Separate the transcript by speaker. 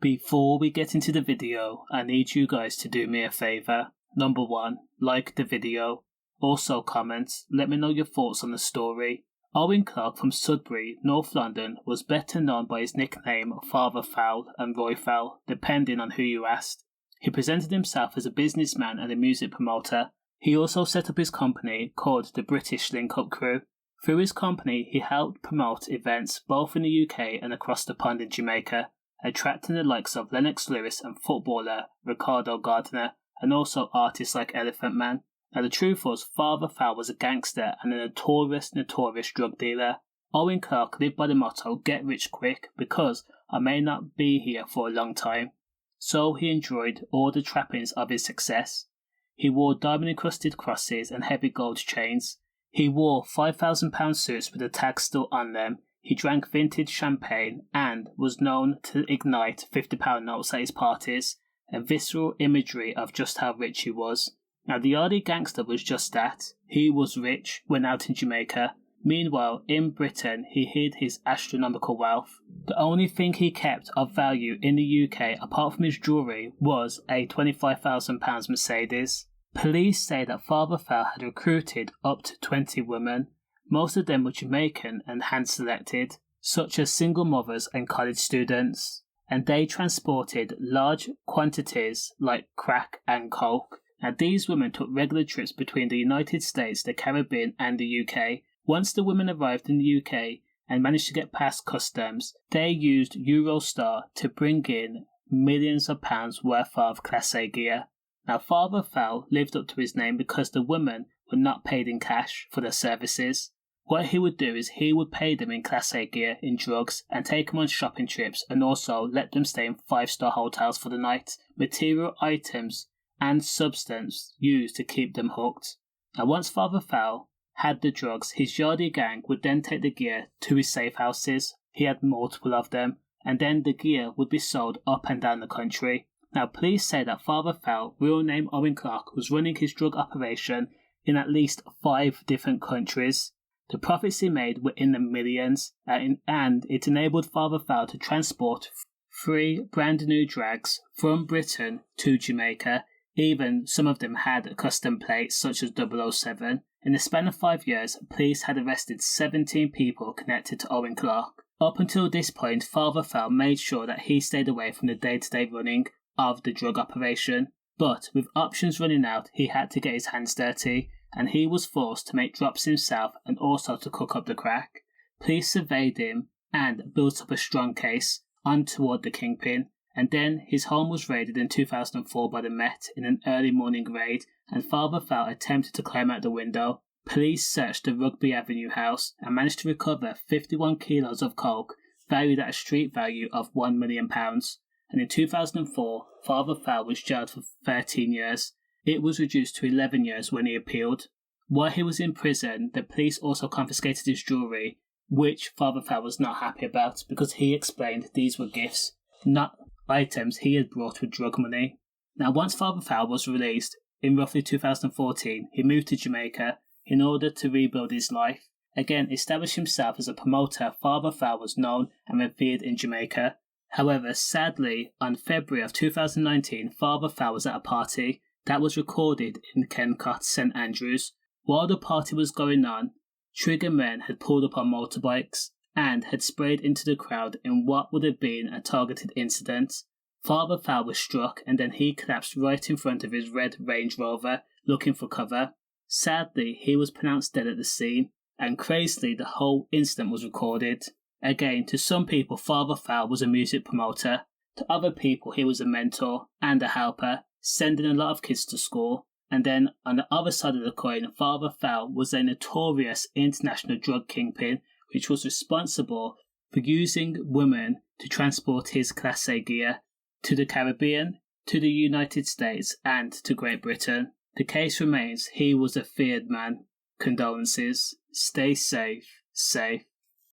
Speaker 1: Before we get into the video, I need you guys to do me a favour. Number 1, like the video. Also comment, let me know your thoughts on the story. Owen Clark from Sudbury, North London, was better known by his nickname Father Fowl and Roy Fowl, depending on who you asked. He presented himself as a businessman and a music promoter. He also set up his company called the British Link-Up Crew. Through his company, he helped promote events both in the UK and across the pond in Jamaica, attracting the likes of Lennox and footballer Ricardo Gardner, and also artists like Elephant Man. Now the truth was, Father Fowl was a gangster and a notorious drug dealer. Owen Clark lived by the motto, get rich quick, because I may not be here for a long time. So he enjoyed all the trappings of his success. He wore diamond-encrusted crosses and heavy gold chains. He wore £5,000 suits with the tags still on them. He drank vintage champagne and was known to ignite £50 notes at his parties, a visceral imagery of just how rich he was. Now the Yardie gangster was just that. He was rich when out in Jamaica. Meanwhile, in Britain, he hid his astronomical wealth. The only thing he kept of value in the UK, apart from his jewellery, was a £25,000 Mercedes. Police say that Father Fowl had recruited up to 20 women. Most of them were Jamaican and hand-selected, such as single mothers and college students, and they transported large quantities like crack and coke. Now these women took regular trips between the United States, the Caribbean and the UK. Once the women arrived in the UK and managed to get past customs, they used Eurostar to bring in millions of pounds worth of Class A gear. Now Father Fowl lived up to his name because the women were not paid in cash for their services. What he would do is he would pay them in Class A gear, in drugs, and take them on shopping trips, and also let them stay in 5-star hotels for the night, material items and substance used to keep them hooked. Now once Father Fowl had the drugs, his Yardie gang would then take the gear to his safe houses. He had multiple of them, and then the gear would be sold up and down the country. Now police say that Father Fowl, real name Owen Clark, was running his drug operation in at least 5 different countries. The profits he made were in the millions, and it enabled Father Fowl to transport 3 brand new drags from Britain to Jamaica. Even some of them had custom plates such as 007. In the span of 5 years, police had arrested 17 people connected to Owen Clark. Up until this point, Father Fowl made sure that he stayed away from the day-to-day running of the drug operation. But with options running out, he had to get his hands dirty, and he was forced to make drops himself and also to cook up the crack. Police surveyed him and built up a strong case on toward the kingpin, and then his home was raided in 2004 by the Met in an early morning raid, and Father Fowl attempted to climb out the window. Police searched the Rugby Avenue house and managed to recover 51 kilos of coke, valued at a street value of £1 million. And in 2004, Father Fowl was jailed for 13 years. It was reduced to 11 years when he appealed. While he was in prison, the police also confiscated his jewellery, which Father Fowl was not happy about because he explained these were gifts, not items he had brought with drug money. Now once Father Fowl was released, in roughly 2014, he moved to Jamaica in order to rebuild his life. Again, establish himself as a promoter, Father Fowl was known and revered in Jamaica. However, sadly, on February of 2019, Father Fowl was at a party that was recorded in Kencott, St Andrews. While the party was going on, trigger men had pulled up on motorbikes and had sprayed into the crowd in what would have been a targeted incident. Father Fowl was struck and then he collapsed right in front of his red Range Rover, looking for cover. Sadly, he was pronounced dead at the scene, and crazily the whole incident was recorded. Again, to some people, Father Fowl was a music promoter. To other people, he was a mentor and a helper, sending a lot of kids to school. And then, on the other side of the coin, Father Fowl was a notorious international drug kingpin, which was responsible for using women to transport his Class A gear to the Caribbean, to the United States, and to Great Britain. The case remains he was a feared man. Condolences. Stay safe. Safe.